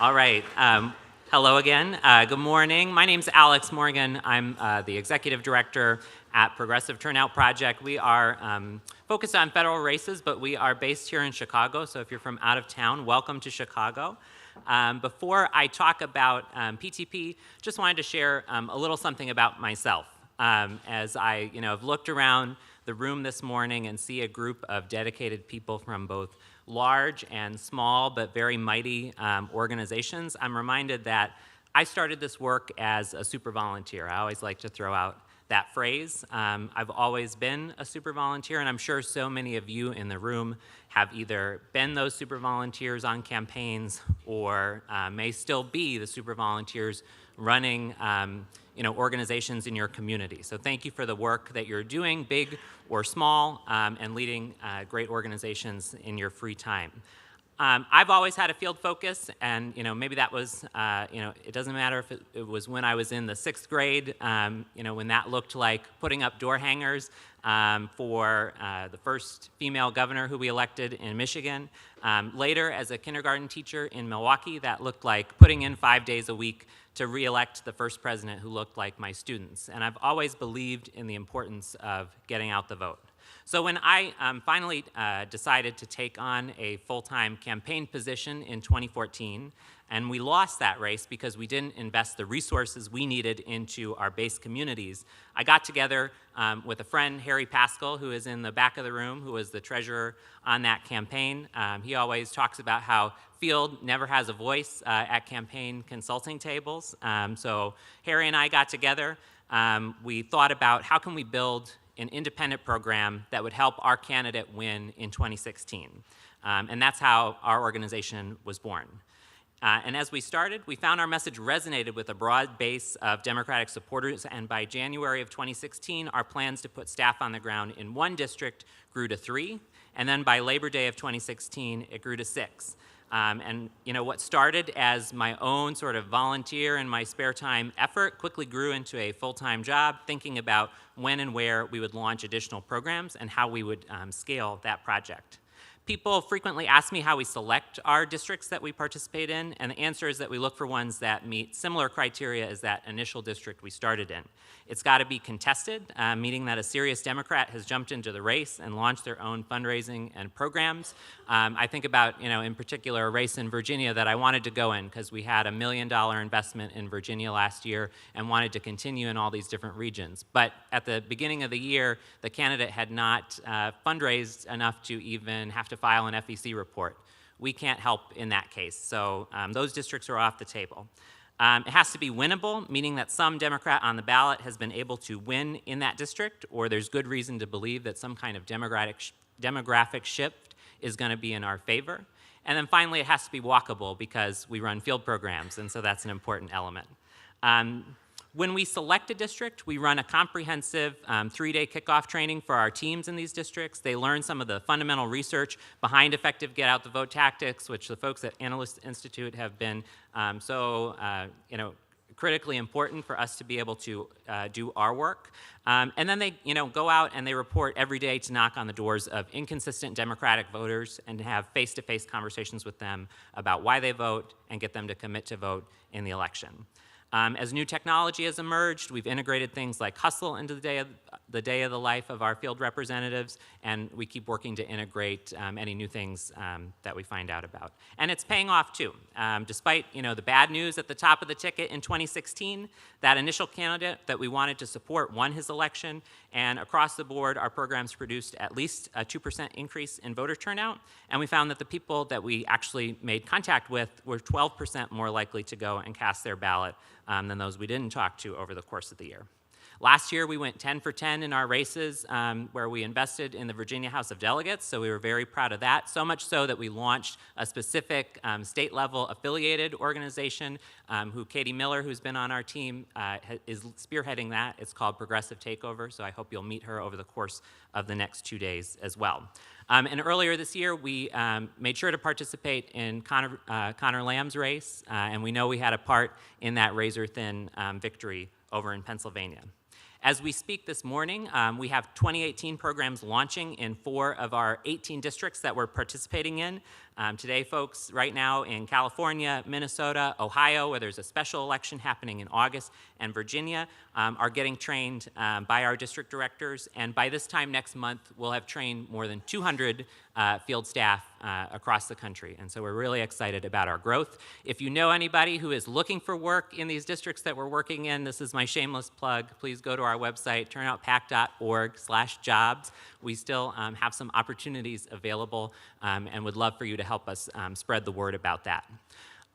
All right. Hello again. Good morning. My name's Alex Morgan. I'm the Executive Director at Progressive Turnout Project. We are focused on federal races, but we are based here in Chicago. So if you're from out of town, welcome to Chicago. Before I talk about PTP, just wanted to share a little something about myself. As I have looked around the room this morning and see a group of dedicated people from both large and small but very mighty organizations, I'm reminded that I started this work as a super volunteer. I always like to throw out that phrase. I've always been a super volunteer, and I'm sure so many of you in the room have either been those super volunteers on campaigns or may still be the super volunteers running organizations in your community. So thank you for the work that you're doing, big or small, and leading great organizations in your free time. I've always had a field focus, and maybe that was, it doesn't matter if it was when I was in the 6th grade, when that looked like putting up door hangers for the first female governor who we elected in Michigan. Later, as a kindergarten teacher in Milwaukee, that looked like putting in 5 days a week to re-elect the first president who looked like my students. And I've always believed in the importance of getting out the vote. So when I finally decided to take on a full-time campaign position in 2014, and we lost that race because we didn't invest the resources we needed into our base communities, I got together with a friend, Harry Pascal, who is in the back of the room, who was the treasurer on that campaign. He always talks about how field never has a voice at campaign consulting tables. So Harry and I got together. We thought about how can we build an independent program that would help our candidate win in 2016. And that's how our organization was born. And as we started, we found our message resonated with a broad base of Democratic supporters, and by January of 2016, our plans to put staff on the ground in 1 district grew to 3, and then by Labor Day of 2016, it grew to 6. And what started as my own sort of volunteer in my spare time effort quickly grew into a full-time job, thinking about when and where we would launch additional programs and how we would scale that project. People frequently ask me how we select our districts that we participate in, and the answer is that we look for ones that meet similar criteria as that initial district we started in. It's got to be contested, meaning that a serious Democrat has jumped into the race and launched their own fundraising and programs. I think about, in particular, a race in Virginia that I wanted to go in because we had $1 million investment in Virginia last year and wanted to continue in all these different regions. But at the beginning of the year, the candidate had not fundraised enough to even have to file an FEC report. We can't help in that case, so those districts are off the table. It has to be winnable, meaning that some Democrat on the ballot has been able to win in that district, or there's good reason to believe that some kind of demographic shift is going to be in our favor. And then finally, it has to be walkable because we run field programs, and so that's an important element. When we select a district, we run a comprehensive 3-day kickoff training for our teams in these districts. They learn some of the fundamental research behind effective get-out-the-vote tactics, which the folks at Analyst Institute have been critically important for us to be able to do our work. And then they go out and they report every day to knock on the doors of inconsistent Democratic voters and have face-to-face conversations with them about why they vote and get them to commit to vote in the election. As new technology has emerged, we've integrated things like Hustle into the day of the life of our field representatives, and we keep working to integrate any new things that we find out about. And it's paying off too. Despite the bad news at the top of the ticket in 2016, that initial candidate that we wanted to support won his election, and across the board, our programs produced at least a 2% increase in voter turnout, and we found that the people that we actually made contact with were 12% more likely to go and cast their ballot than those we didn't talk to over the course of the year. Last year, we went 10 for 10 in our races where we invested in the Virginia House of Delegates, so we were very proud of that, so much so that we launched a specific state-level affiliated organization who Katie Miller, who's been on our team, is spearheading that. It's called Progressive Takeover, so I hope you'll meet her over the course of the next 2 days as well. And earlier this year, we made sure to participate in Connor Lamb's race, and we know we had a part in that razor-thin victory over in Pennsylvania. As we speak this morning, we have 2018 programs launching in 4 of our 18 districts that we're participating in. Today, folks, right now in California, Minnesota, Ohio, where there's a special election happening in August, and Virginia, are getting trained by our district directors. And by this time next month, we'll have trained more than 200 field staff across the country. And so we're really excited about our growth. If you know anybody who is looking for work in these districts that we're working in, this is my shameless plug. Please go to our website, turnoutpac.org/jobs. We still have some opportunities available and would love for you to help us spread the word about that.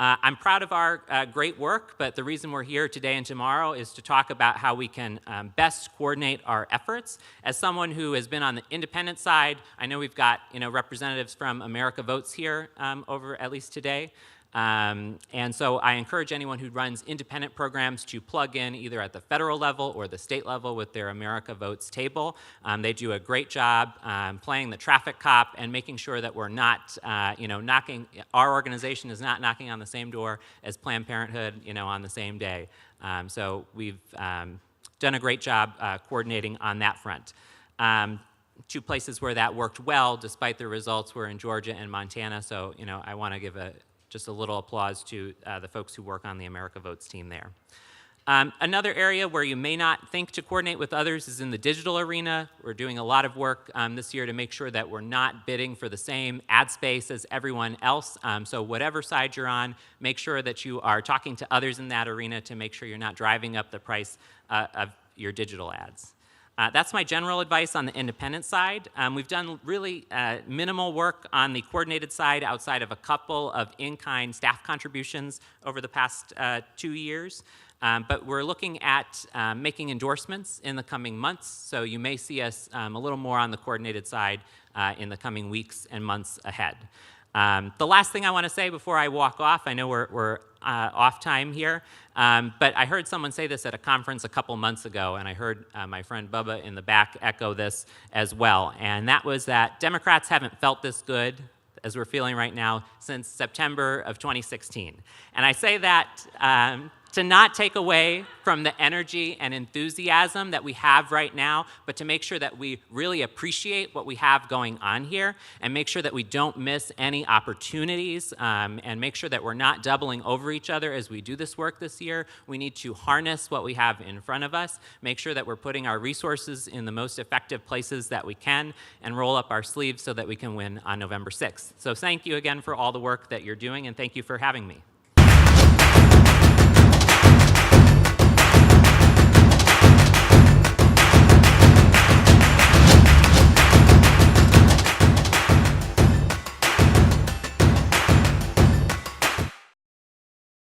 I'm proud of our great work, but the reason we're here today and tomorrow is to talk about how we can best coordinate our efforts. As someone who has been on the independent side, I know we've got representatives from America Votes here over at least today. And so I encourage anyone who runs independent programs to plug in either at the federal level or the state level with their America Votes table. They do a great job playing the traffic cop and making sure that we're not, our organization is not knocking on the same door as Planned Parenthood, on the same day. So we've done a great job coordinating on that front. Two places where that worked well, despite the results, were in Georgia and Montana. So, I want to give just a little applause to the folks who work on the America Votes team there. Another area where you may not think to coordinate with others is in the digital arena. We're doing a lot of work this year to make sure that we're not bidding for the same ad space as everyone else. So whatever side you're on, make sure that you are talking to others in that arena to make sure you're not driving up the price of your digital ads. That's my general advice on the independent side. We've done really minimal work on the coordinated side outside of a couple of in-kind staff contributions over the past 2 years. But we're looking at making endorsements in the coming months, so you may see us a little more on the coordinated side in the coming weeks and months ahead. The last thing I want to say before I walk off, I know we're off time here, but I heard someone say this at a conference a couple months ago, and I heard my friend Bubba in the back echo this as well, and that was that Democrats haven't felt this good as we're feeling right now since September of 2016. And I say that to not take away from the energy and enthusiasm that we have right now, but to make sure that we really appreciate what we have going on here and make sure that we don't miss any opportunities and make sure that we're not doubling over each other as we do this work this year. We need to harness what we have in front of us, make sure that we're putting our resources in the most effective places that we can, and roll up our sleeves so that we can win on November 6th. So thank you again for all the work that you're doing, and thank you for having me.